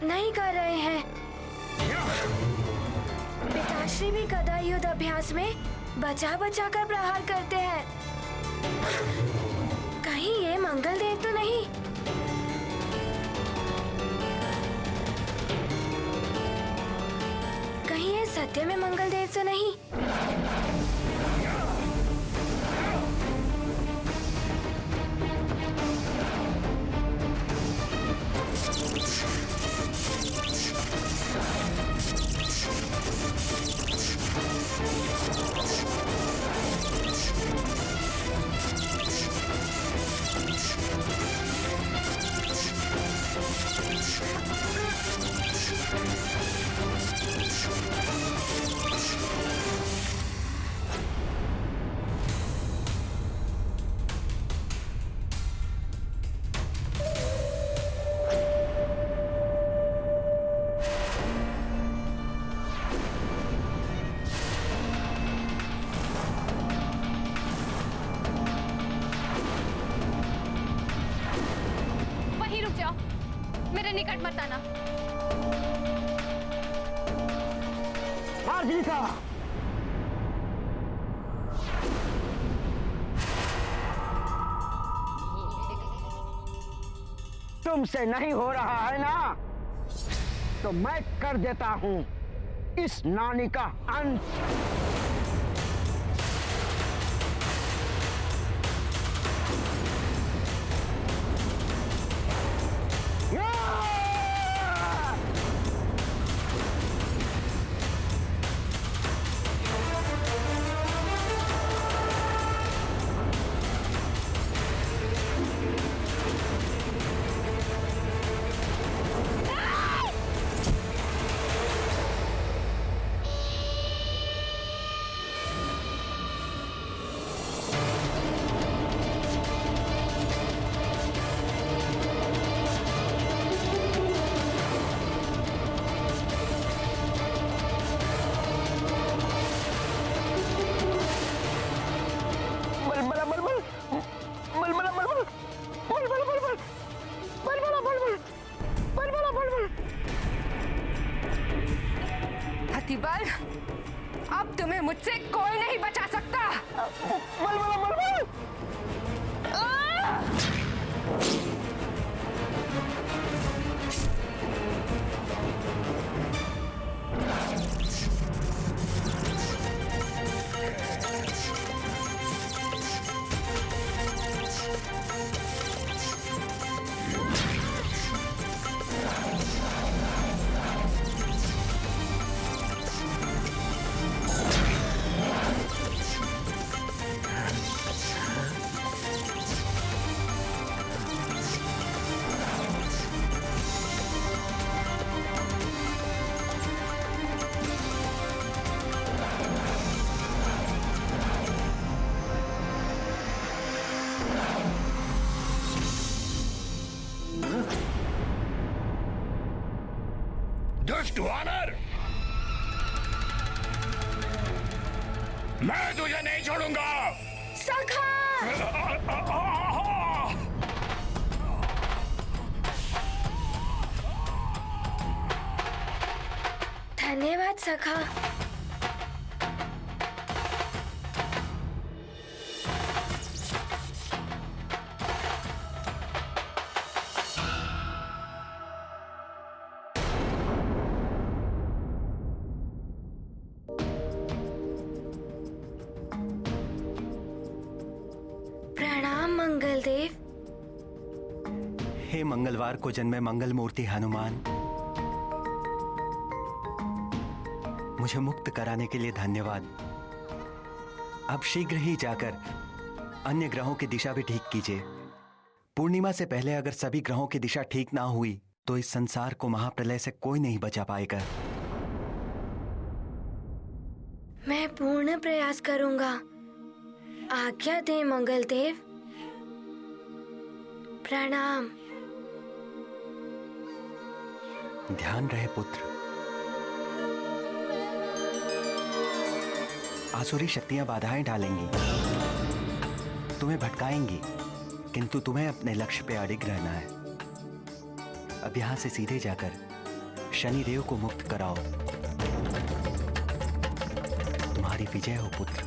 नहीं कर रहे हैं। पिताश्री भी गदा युद्ध अभ्यास में बचा बचा कर प्रहार करते हैं। कहीं ये मंगल देव तो नहीं? कहीं ये सत्य में मंगल देव तो नहीं? मेरे निकट मत आना। जीता। तुमसे नहीं हो रहा है ना, तो मैं कर देता हूं इस नानी का अंत। हथिबल, अब तुम्हें मुझसे कोई नहीं बचा सकता। दुष्ट वानर, मैं तुझे नहीं छोड़ूंगा। सखा! धन्यवाद सखा। मंगलदेव। हे मंगलवार को जन्मे मंगल मूर्ति हनुमान, मुझे मुक्त कराने के लिए धन्यवाद। अब शीघ्र ही जाकर अन्य ग्रहों की दिशा भी ठीक कीजिए। पूर्णिमा से पहले अगर सभी ग्रहों की दिशा ठीक ना हुई तो इस संसार को महाप्रलय से कोई नहीं बचा पाएगा। मैं पूर्ण प्रयास करूंगा। आज्ञा दे मंगलदेव। प्रणाम। ध्यान रहे पुत्र। आसुरी शक्तियां बाधाएं डालेंगी, तुम्हें भटकाएंगी, किंतु तुम्हें अपने लक्ष्य पे अडिग रहना है। अब यहां से सीधे जाकर शनिदेव को मुक्त कराओ। तुम्हारी विजय हो पुत्र।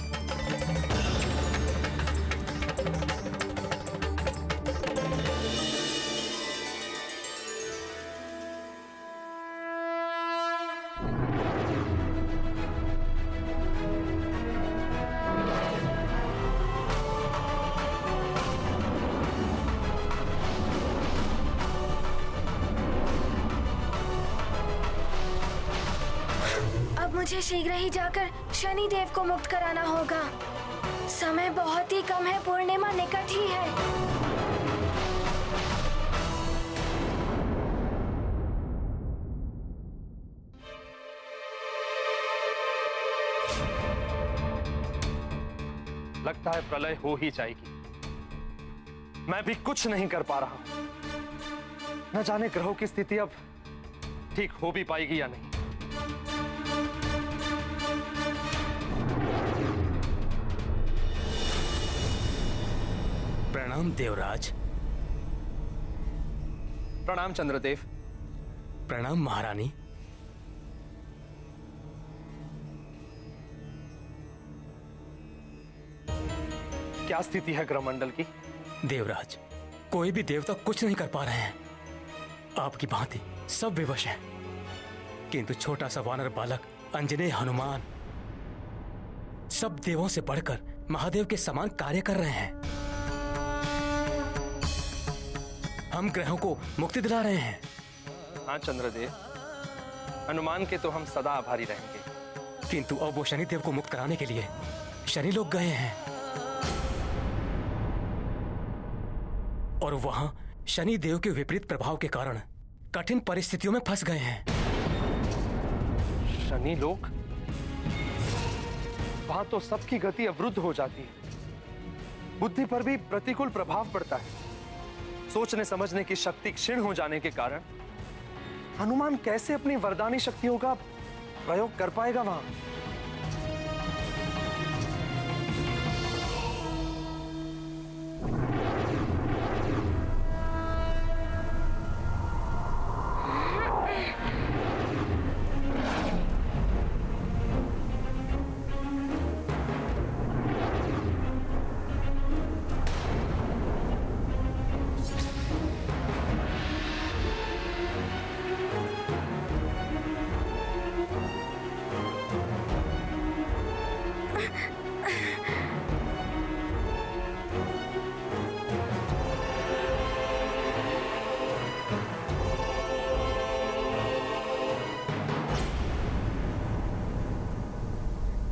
मुझे शीघ्र ही जाकर शनि देव को मुक्त कराना होगा। समय बहुत ही कम है, पूर्णिमा निकट ही है। लगता है प्रलय हो ही जाएगी। मैं भी कुछ नहीं कर पा रहा हूं। न जाने ग्रहों की स्थिति अब ठीक हो भी पाएगी या नहीं। प्रणाम देवराज। प्रणाम चंद्रदेव। प्रणाम महारानी। क्या स्थिति है ग्रहमंडल की? देवराज, कोई भी देवता कुछ नहीं कर पा रहे हैं। आपकी भांति सब विवश हैं, किंतु छोटा सा वानर बालक अंजनेय हनुमान सब देवों से बढ़कर महादेव के समान कार्य कर रहे हैं। हम ग्रहों को मुक्ति दिला रहे हैं। हाँ चंद्रदेव, हनुमान के तो हम सदा आभारी रहेंगे। किंतु अब वो शनिदेव को मुक्त कराने के लिए शनि लोग गए हैं और वहां शनि देव के विपरीत प्रभाव के कारण कठिन परिस्थितियों में फंस गए हैं। शनि लोग? वहां तो सबकी गति अवरुद्ध हो जाती है, बुद्धि पर भी प्रतिकूल प्रभाव पड़ता है। सोचने समझने की शक्ति क्षीण हो जाने के कारण हनुमान कैसे अपनी वरदानी शक्तियों का प्रयोग कर पाएगा वहां?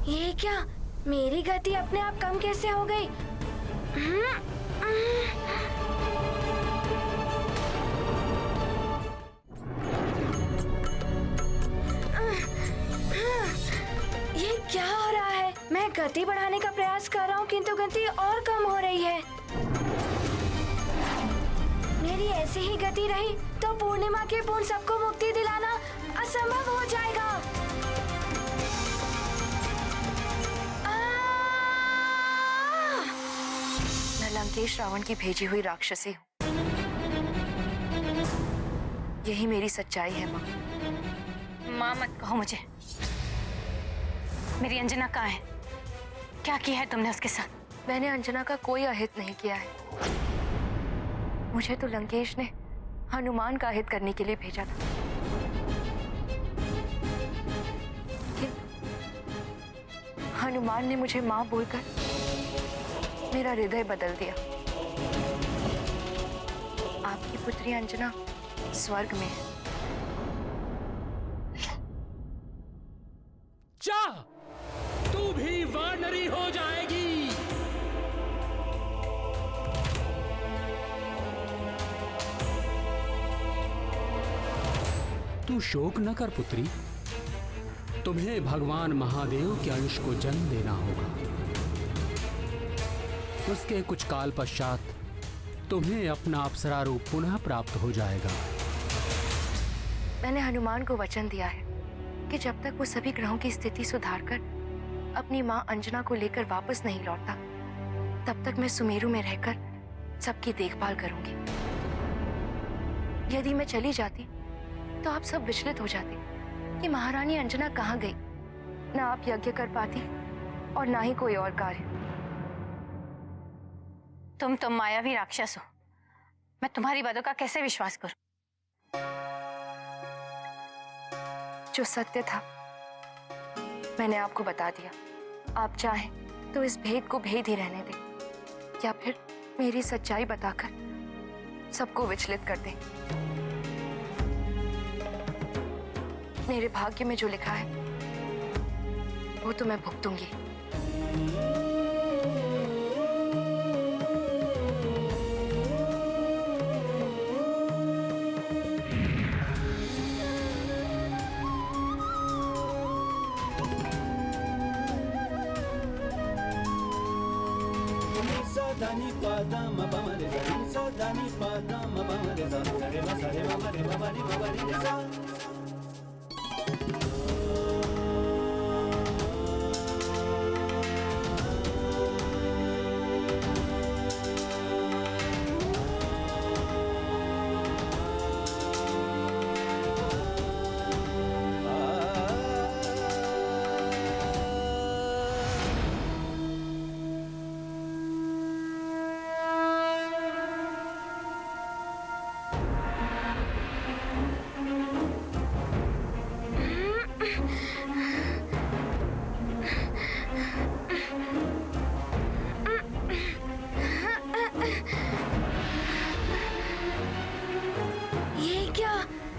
ये क्या, मेरी गति अपने आप कम कैसे हो गई? ये क्या हो रहा है? मैं गति बढ़ाने का प्रयास कर रहा हूँ किंतु गति और कम हो रही है। मेरी ऐसी ही गति रही तो पूर्णिमा के पूर्ण सबको मुक्ति दिलाना असंभव हो जाएगा। लंकेश रावण की भेजी हुई राक्षसी हूँ। यही मेरी सच्चाई है माँ। माँ मत कहो मुझे। मेरी अंजना कहाँ है? क्या किया है तुमने उसके साथ? मैंने अंजना का कोई अहित नहीं किया है। मुझे तो लंकेश ने हनुमान का अहित करने के लिए भेजा था। हनुमान ने मुझे माँ बोलकर मेरा हृदय बदल दिया। आपकी पुत्री अंजना स्वर्ग में है। जा, तू भी वानरी हो जाएगी। तू शोक न कर पुत्री, तुम्हें भगवान महादेव के अंश को जन्म देना होगा। उसके कुछ काल पश्चात तुम्हें अपना अप्सरा रूप पुनः प्राप्त हो जाएगा। मैंने हनुमान को वचन दिया है कि जब तक वो सभी ग्रहों की स्थिति सुधारकर अपनी माँ अंजना को लेकर वापस नहीं लौटता, तब तक मैं सुमेरु में रहकर सबकी देखभाल करूंगी। यदि मैं चली जाती तो आप सब विचलित हो जाते कि महारानी अंजना कहाँ गई। ना आप यज्ञ कर पाती और ना ही कोई और कार्य। तुम तो मायावी राक्षस हो, मैं तुम्हारी बातों का कैसे विश्वास करूं? जो सत्य था मैंने आपको बता दिया। आप चाहें तो इस भेद को भेद ही रहने दें, या फिर मेरी सच्चाई बताकर सबको विचलित कर दें। मेरे भाग्य में जो लिखा है वो तो मैं भुगतूंगी।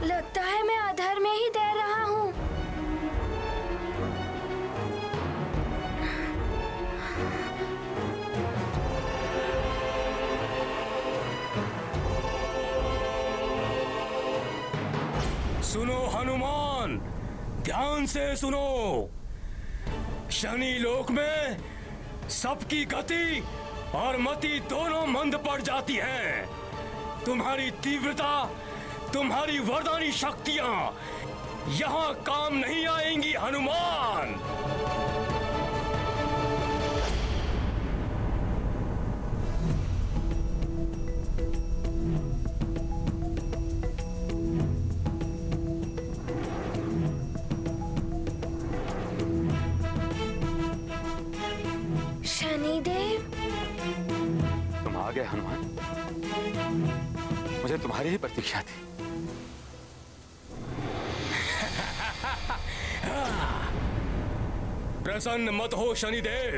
लगता है मैं अधर में ही तैर रहा हूँ। सुनो हनुमान, ध्यान से सुनो। शनि लोक में सबकी गति और मति दोनों मंद पड़ जाती हैं। तुम्हारी तीव्रता, तुम्हारी वरदानी शक्तियां यहां काम नहीं आएंगी हनुमान। शनिदेव, तुम आ गए हनुमान। मुझे तुम्हारी ही प्रतीक्षा थी। प्रसन्न मत हो शनिदेव,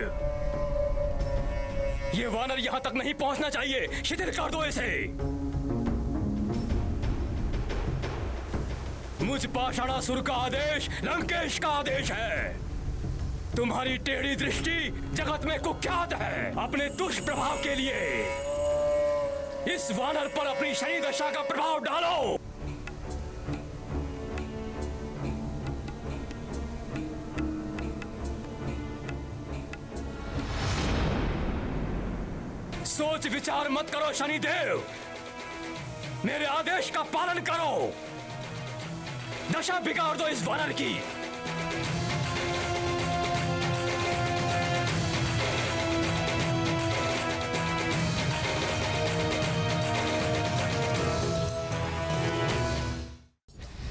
ये वानर यहां तक नहीं पहुंचना चाहिए। शिथिल कर दो इसे। मुझ पाषाणासुर का आदेश लंकेश का आदेश है। तुम्हारी टेढ़ी दृष्टि जगत में कुख्यात है। अपने दुष्प्रभाव के लिए इस वानर पर अपनी शनि दशा का प्रभाव डालो। सोच विचार मत करो शनिदेव, मेरे आदेश का पालन करो। दशा बिगाड़ दो इस वानर की।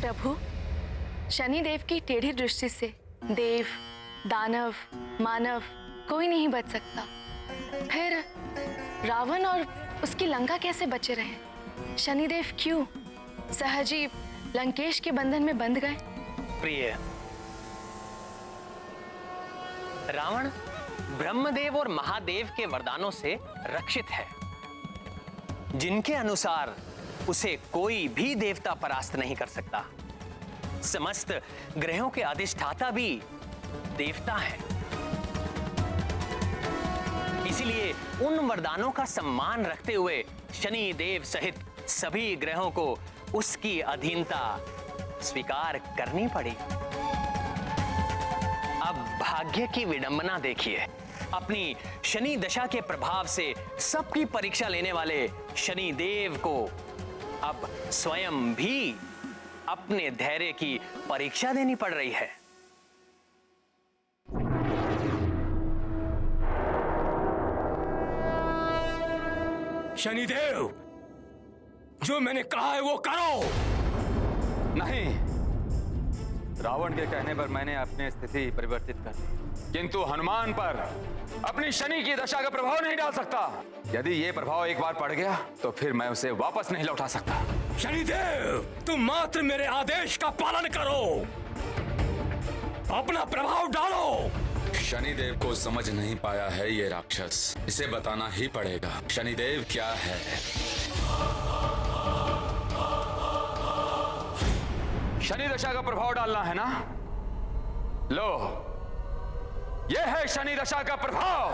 प्रभु, शनिदेव की टेढ़ी दृष्टि से देव, दानव, मानव कोई नहीं बच सकता। फिर रावण और उसकी लंका कैसे बचे रहे? शनिदेव क्यों सहजी लंकेश के बंधन में बंध गए? प्रिय, रावण ब्रह्मदेव और महादेव के वरदानों से रक्षित है, जिनके अनुसार उसे कोई भी देवता परास्त नहीं कर सकता। समस्त ग्रहों के अधिष्ठाता भी देवता हैं। इसीलिए उन वरदानों का सम्मान रखते हुए शनि देव सहित सभी ग्रहों को उसकी अधीनता स्वीकार करनी पड़ी। अब भाग्य की विडंबना देखिए। अपनी शनि दशा के प्रभाव से सबकी परीक्षा लेने वाले शनि देव को अब स्वयं भी अपने धैर्य की परीक्षा देनी पड़ रही है। शनिदेव, जो मैंने कहा है वो करो। नहीं, रावण के कहने पर मैंने अपनी स्थिति परिवर्तित कर दी, किंतु हनुमान पर अपनी शनि की दशा का प्रभाव नहीं डाल सकता। यदि ये प्रभाव एक बार पड़ गया तो फिर मैं उसे वापस नहीं लौटा सकता। शनिदेव, तुम मात्र मेरे आदेश का पालन करो, अपना प्रभाव डालो। शनिदेव को समझ नहीं पाया है ये राक्षस, इसे बताना ही पड़ेगा शनिदेव क्या है। शनि दशा का प्रभाव डालना है ना? लो, यह है शनि दशा का प्रभाव।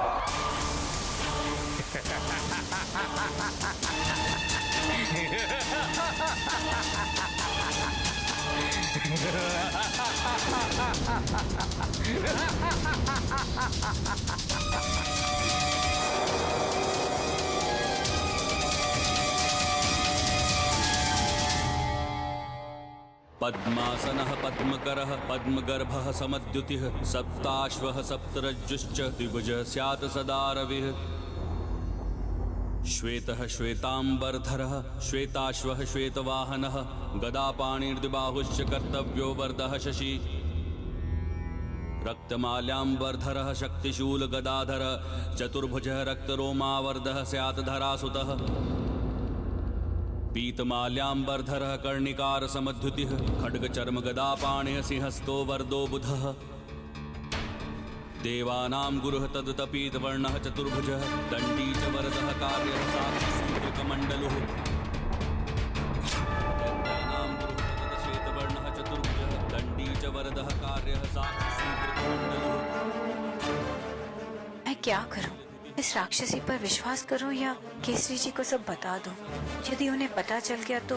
पद्मासनः पद्मकरः पद्मगर्भः समद्युतिः सप्ताश्वः सप्तरज्जुश्च द्विभुजः स्यात् सदा रविः श्वेतः श्वेतांबरधरः श्वेताश्वः श्वेतवाहनः गदापाणिर्द्विबाहुश्च कर्तव्यो वरदः शशि रक्तमाल्याम्बरधरः शक्तिशूलगदाधरः चतुर्भुजः रक्तरोमावर्धः स्यात् धरासुतः पीतमाल्याम्बरधरः कर्णिकार समद्युतिः खड्गचर्म गदापाणिः सिंहस्तो वरदो बुधः देवानां गुरुः तदुतपीतवर्णः चतुर्भुजः दण्डी च वरदः कार्यः साक्षिसूत्रकमण्डलुः दैत्यानां गुरुः तदुतश्वेतवर्णः चतुर्भुजः दण्डी च वरदः कार्यः साक्षिसूत्रकमण्डलुः। मैं क्या करूं? इस राक्षसी पर विश्वास करूं या केसरी जी को सब बता दूं? यदि उन्हें पता चल गया तो।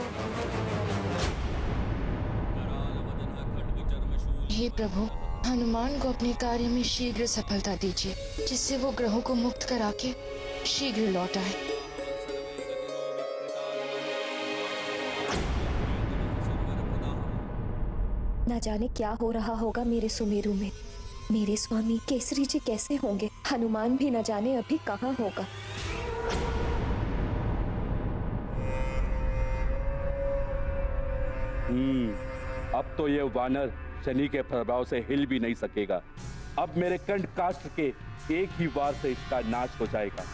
हे प्रभु, हनुमान को अपने कार्य में शीघ्र सफलता दीजिए, जिससे वो ग्रहों को मुक्त करा के शीघ्र लौट आए। न जाने क्या हो रहा होगा मेरे सुमेरु में। मेरे स्वामी केसरी जी कैसे होंगे? हनुमान भी न जाने अभी कहाँ होगा। अब तो ये वानर शनि के प्रभाव से हिल भी नहीं सकेगा। अब मेरे कंठ काष्ठ के एक ही वार से इसका नाश हो जाएगा।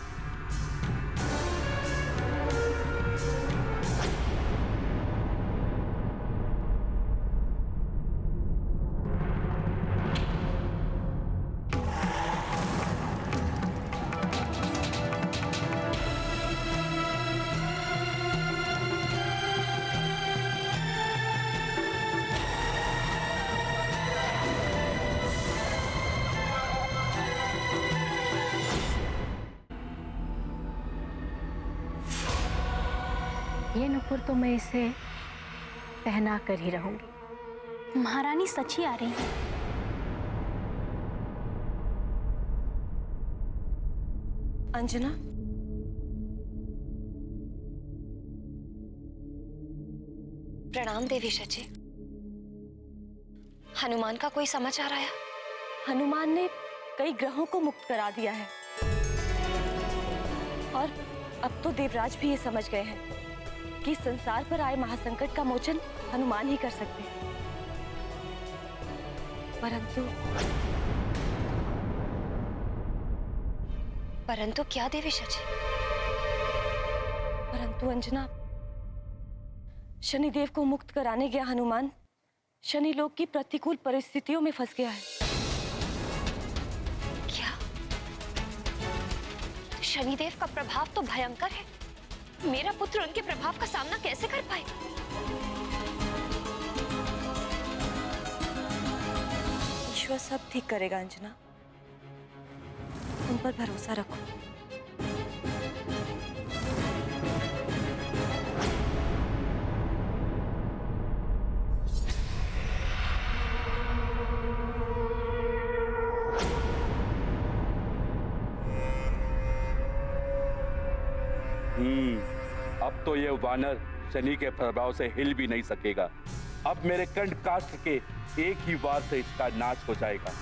ये नुपुर तो मैं इसे पहना कर ही रहूंगी। महारानी सच ही आ रही है। अंजना, प्रणाम देवी शची। हनुमान का कोई समाचार आया? हनुमान ने कई ग्रहों को मुक्त करा दिया है और अब तो देवराज भी ये समझ गए हैं कि संसार पर आए महासंकट का मोचन हनुमान ही कर सकते हैं। परंतु क्या देवी शची? परंतु अंजना, शनिदेव को मुक्त कराने गया हनुमान शनि लोक की प्रतिकूल परिस्थितियों में फंस गया है। क्या? शनिदेव का प्रभाव तो भयंकर है। मेरा पुत्र उनके प्रभाव का सामना कैसे कर पाएगा? ईश्वर सब ठीक करेगा अंजना, उन पर भरोसा रखो। अब तो ये वानर शनि के प्रभाव से हिल भी नहीं सकेगा। अब मेरे कंठ काष्ठ के एक ही वार से इसका नाश हो जाएगा।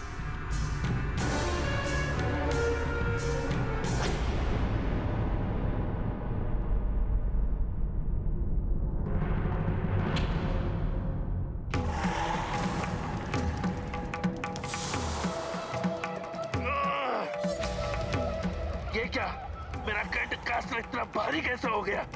इतना भारी कैसे हो गया?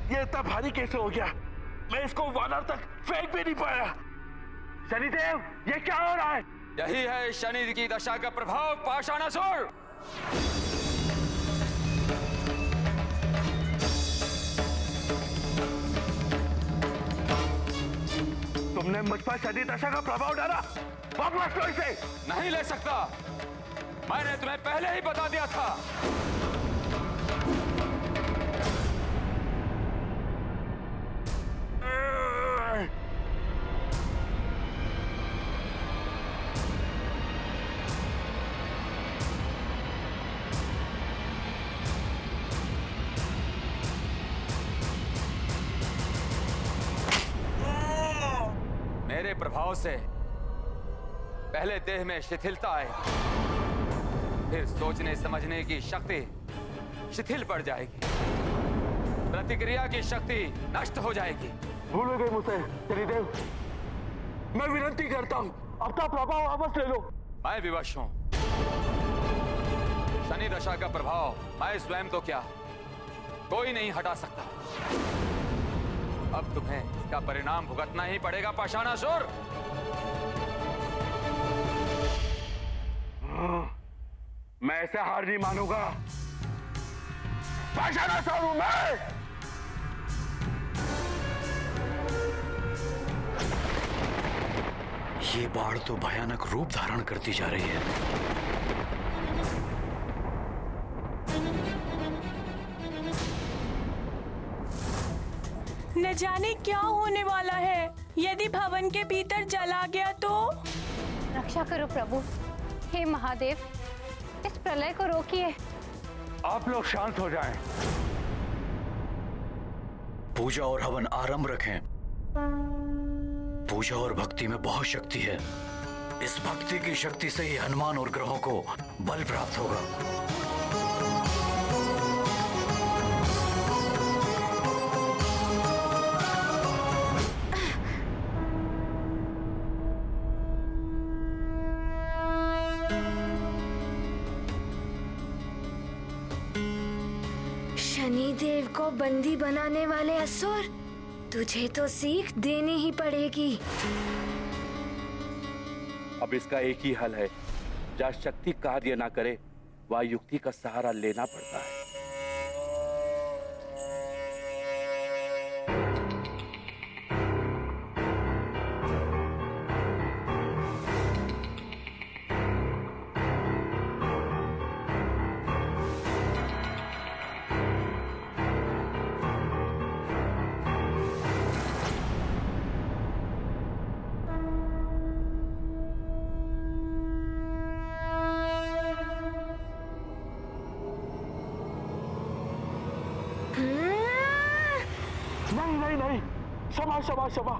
ये इतना भारी कैसे हो गया? मैं इसको वानर तक फेंक भी नहीं पाया। शनिदेव, ये क्या हो रहा है? यही है शनि की दशा का प्रभाव पाषाणासुर। तुमने मुझ पर शनि दशा का प्रभाव डाला। वापस लो इसे। नहीं ले सकता, मैंने तुम्हें पहले ही बता दिया था। मेरे प्रभाव से पहले देह में शिथिलता आए, फिर सोचने समझने की शक्ति शिथिल पड़ जाएगी, प्रतिक्रिया की शक्ति नष्ट हो जाएगी। भूल गए मुझसे शनिदेव, मैं विनती करता हूं अपना प्रभाव वापस ले लो। मैं विवश हूं। शनि दशा का प्रभाव मैं स्वयं तो क्या, कोई नहीं हटा सकता। अब तुम्हें इसका परिणाम भुगतना ही पड़ेगा पाषाणासुर। मैं ऐसे हार नहीं मानूंगा। पाषाणासुर हूं मैं। ये बाढ़ तो भयानक रूप धारण करती जा रही है। न जाने क्या होने वाला है। यदि भवन के भीतर जला गया तो? रक्षा करो प्रभु। हे महादेव, इस प्रलय को रोकिए। आप लोग शांत हो जाएं। पूजा और हवन आरंभ रखें। पूजा और भक्ति में बहुत शक्ति है। इस भक्ति की शक्ति से ही हनुमान और ग्रहों को बल प्राप्त होगा। शनिदेव को बंदी बनाने वाले असुर, तुझे तो सीख देनी ही पड़ेगी। अब इसका एक ही हल है, जहाँ शक्ति कार्य ना करे वहाँ युक्ति का सहारा लेना पड़ता है। नहीं नहीं, क्षमा क्षमा क्षमा।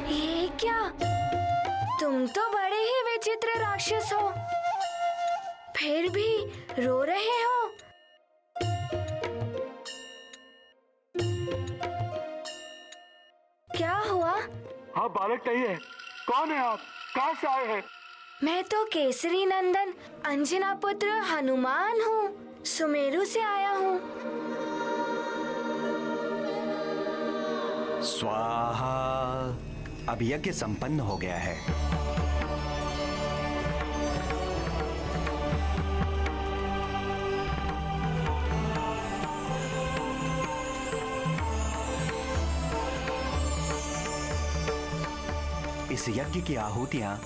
ये क्या? तुम तो बड़े ही विचित्र राक्षस हो, फिर भी रो रहे हो। क्या हुआ? हाँ, बालक नहीं है। कौन है आप? कहाँ से आए हैं? मैं तो केसरी नंदन अंजना पुत्र हनुमान हूँ, सुमेरु से आया हूँ। स्वाहा। अब यज्ञ संपन्न हो गया है। इस यज्ञ की आहुतियां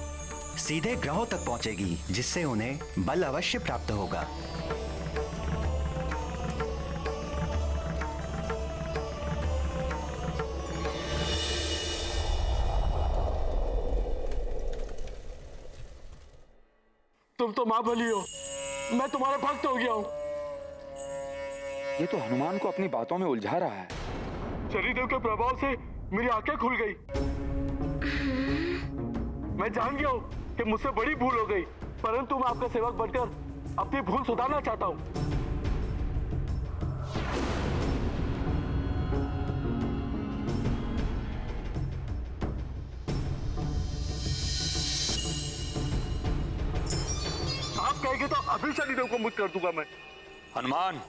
सीधे ग्रहों तक पहुंचेगी, जिससे उन्हें बल अवश्य प्राप्त होगा। तुम तो माँ भली हो, मैं तुम्हारा भक्त हो गया हूँ। ये तो हनुमान को अपनी बातों में उलझा रहा है। शनिदेव के प्रभाव से मेरी आंखें खुल गई। मैं जान गया हूँ कि मुझसे बड़ी भूल हो गई, परंतु मैं आपका सेवक बनकर अपनी भूल सुधारना चाहता हूँ। आप कहेंगे तो अभी शनिदेव को मुक्त कर दूंगा मैं। हनुमान,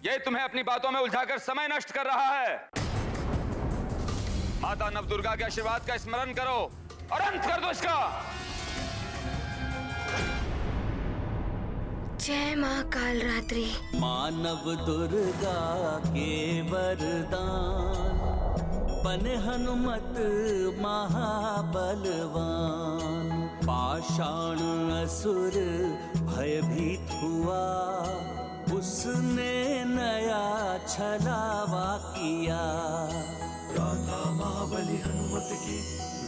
ये तुम्हें अपनी बातों में उलझाकर समय नष्ट कर रहा है। माता नवदुर्गा के आशीर्वाद का स्मरण करो और अंत कर दो इसका। जय माँ कालरात्रि। मानव दुर्गा के वरदान, बने हनुमत महाबलवान। पाषाण असुर भयभीत हुआ, उसने नया छलावा किया। राधा महाबली हनुमत की,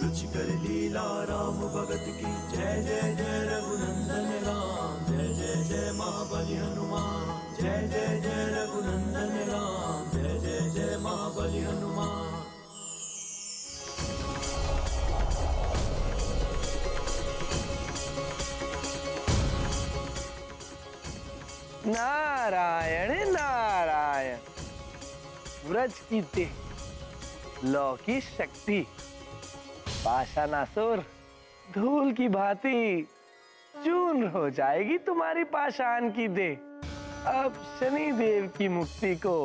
रुचिकर लीला राम भगत की। जय जय जय रघुनंदन राम, जय जय जय महाबली हनुमान। जय जय जय रघुनंदन राम, जय जय जय महाबली हनुमान। नारायण नारायण। व्रज की देह, लौ की शक्ति, पाषाणासुर धूल की भांति चूर्ण हो जाएगी तुम्हारी पाषाण की देह। अब शनि देव की मुक्ति को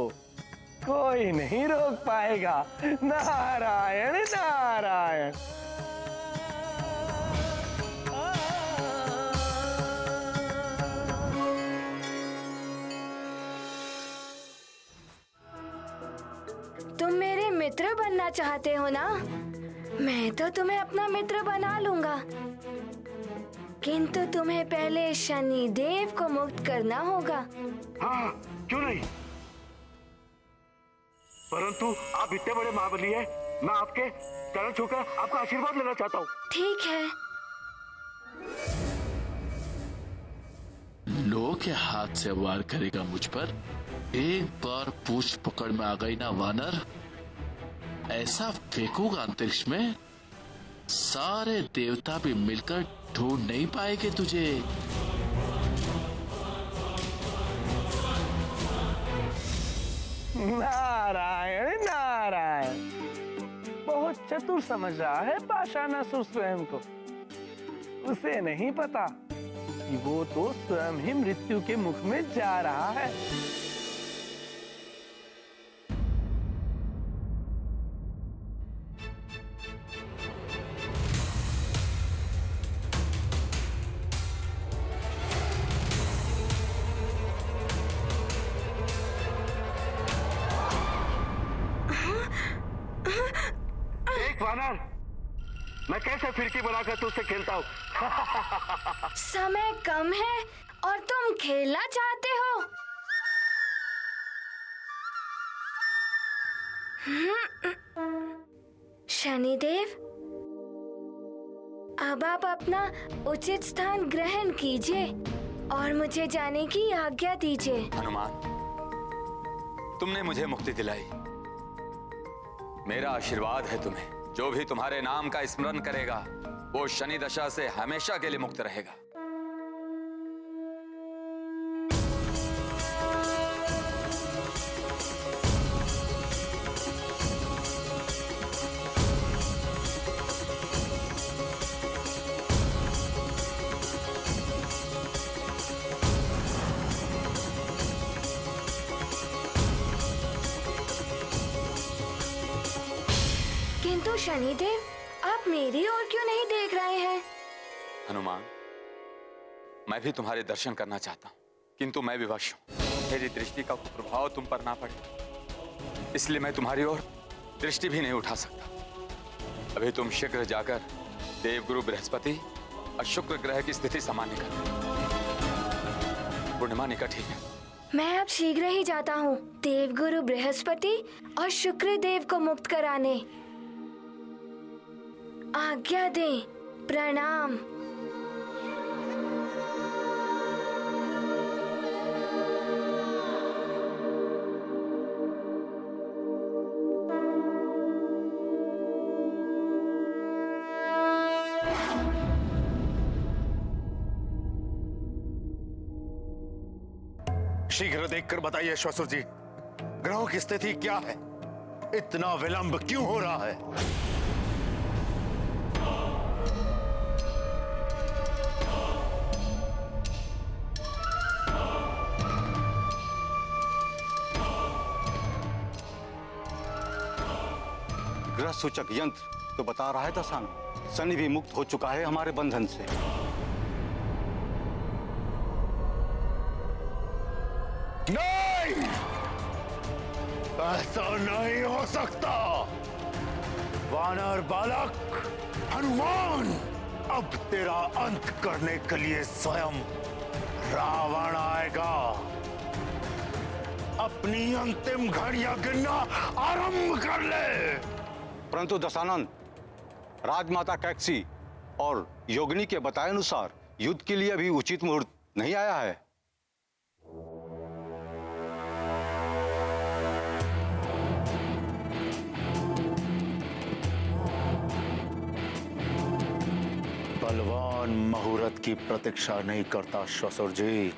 कोई नहीं रोक पाएगा। नारायण नारायण। तुम मेरे मित्र बनना चाहते हो ना? मैं तो तुम्हें अपना मित्र बना लूंगा, किंतु तुम्हें पहले शनि देव को मुक्त करना होगा। हाँ, क्यों नहीं? परंतु आप इतने बड़े महाबली हैं, मैं आपके चरण छूकर आपका आशीर्वाद लेना चाहता हूँ। ठीक है। लो के हाथ से वार करेगा मुझ पर। एक बार पूछ पकड़ में आ गई ना वानर, ऐसा फेंकूंगा अंतरिक्ष में, सारे देवता भी मिलकर ढूंढ नहीं पाएंगे तुझे। नारायण नारायण। बहुत चतुर समझ रहा है पाषाणासुर स्वयं को। उसे नहीं पता कि वो तो स्वयं ही मृत्यु के मुख में जा रहा है। वानर, मैं कैसे फिरकी बनाकर तुझसे खेलता हूँ। समय कम है और तुम खेलना चाहते हो? शनिदेव, अब आप अपना उचित स्थान ग्रहण कीजिए और मुझे जाने की आज्ञा दीजिए। हनुमान, तुमने मुझे मुक्ति दिलाई। मेरा आशीर्वाद है तुम्हें। जो भी तुम्हारे नाम का स्मरण करेगा वो शनि दशा से हमेशा के लिए मुक्त रहेगा। किंतु शनिदेव, आप मेरी ओर क्यों नहीं देख रहे हैं? हनुमान, मैं भी तुम्हारे दर्शन करना चाहता हूँ, किंतु मैं विवश हूँ। मेरी दृष्टि का प्रभाव तुम पर ना पड़े, इसलिए मैं तुम्हारी ओर दृष्टि भी नहीं उठा सकता। अभी तुम शीघ्र जाकर देवगुरु बृहस्पति और शुक्र ग्रह की स्थिति सामान्य कर। पूर्णिमा निकट ही है। मैं अब शीघ्र ही जाता हूँ देवगुरु बृहस्पति और शुक्र देव को मुक्त कराने। आज्ञा दें। प्रणाम। शीघ्र देखकर बताइए श्वसुर जी, ग्रहों की स्थिति क्या है? इतना विलंब क्यों हो रहा है? ग्रह सूचक यंत्र तो बता रहा है दशानन, शनि भी मुक्त हो चुका है हमारे बंधन से। नहीं, ऐसा नहीं हो सकता। वानर बालक हनुमान अब तेरा अंत करने के लिए स्वयं रावण आएगा। अपनी अंतिम घड़ियां गिनना आरंभ कर ले। परंतु दशानन, राजमाता कैकसी और योगिनी के बताए अनुसार युद्ध के लिए अभी उचित मुहूर्त नहीं आया है। बलवान मुहूर्त की प्रतीक्षा नहीं करता श्वसुर जी,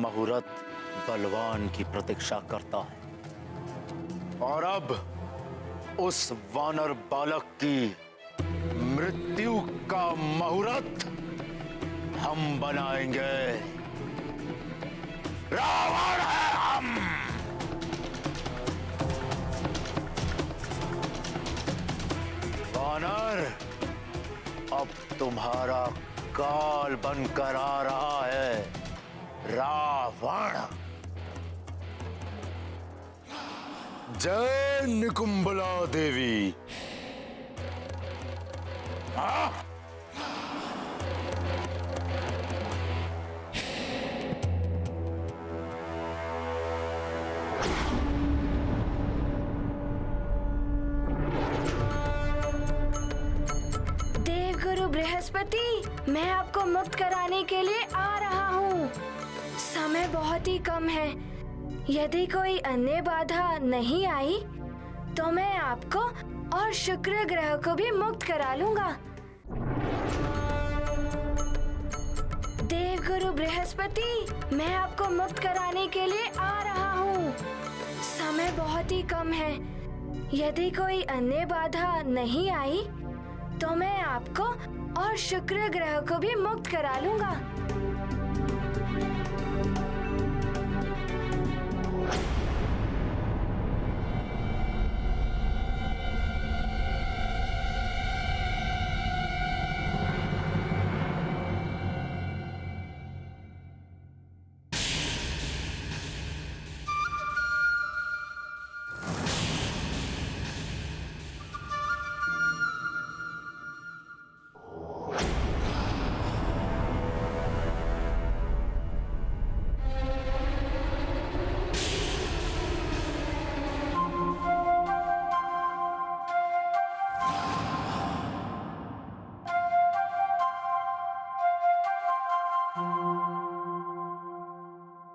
मुहूर्त बलवान की प्रतीक्षा करता है। और अब उस वानर बालक की मृत्यु का मुहूर्त हम बनाएंगे। रावण है हम। वानर अब तुम्हारा काल बनकर आ रहा है, रावण। जय निकुंबला देवी। देवगुरु बृहस्पति, मैं आपको मुक्त कराने के लिए आ रहा हूँ। समय बहुत ही कम है। यदि कोई अन्य बाधा नहीं आई तो मैं आपको और शुक्र ग्रह को भी मुक्त करा लूंगा। देवगुरु बृहस्पति, मैं आपको मुक्त कराने के लिए आ रहा हूँ। समय बहुत ही कम है। यदि कोई अन्य बाधा नहीं आई तो मैं आपको और शुक्र ग्रह को भी मुक्त करा लूंगा।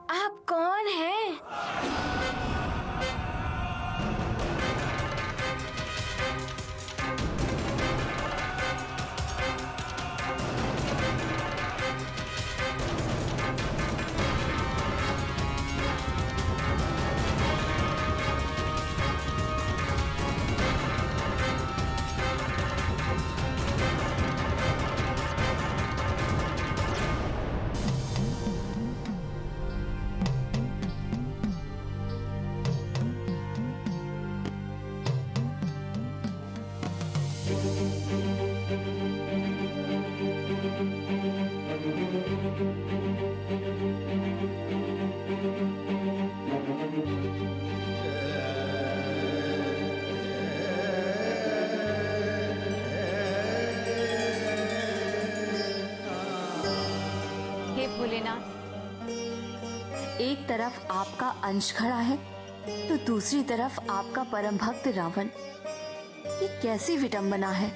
आप कौन हैं? हे भोलेनाथ, एक तरफ आपका अंश खड़ा है तो दूसरी तरफ आपका परम भक्त रावण। ये कैसी विडंबना है?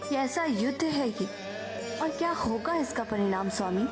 कैसा युद्ध है ये? और क्या होगा इसका परिणाम स्वामी?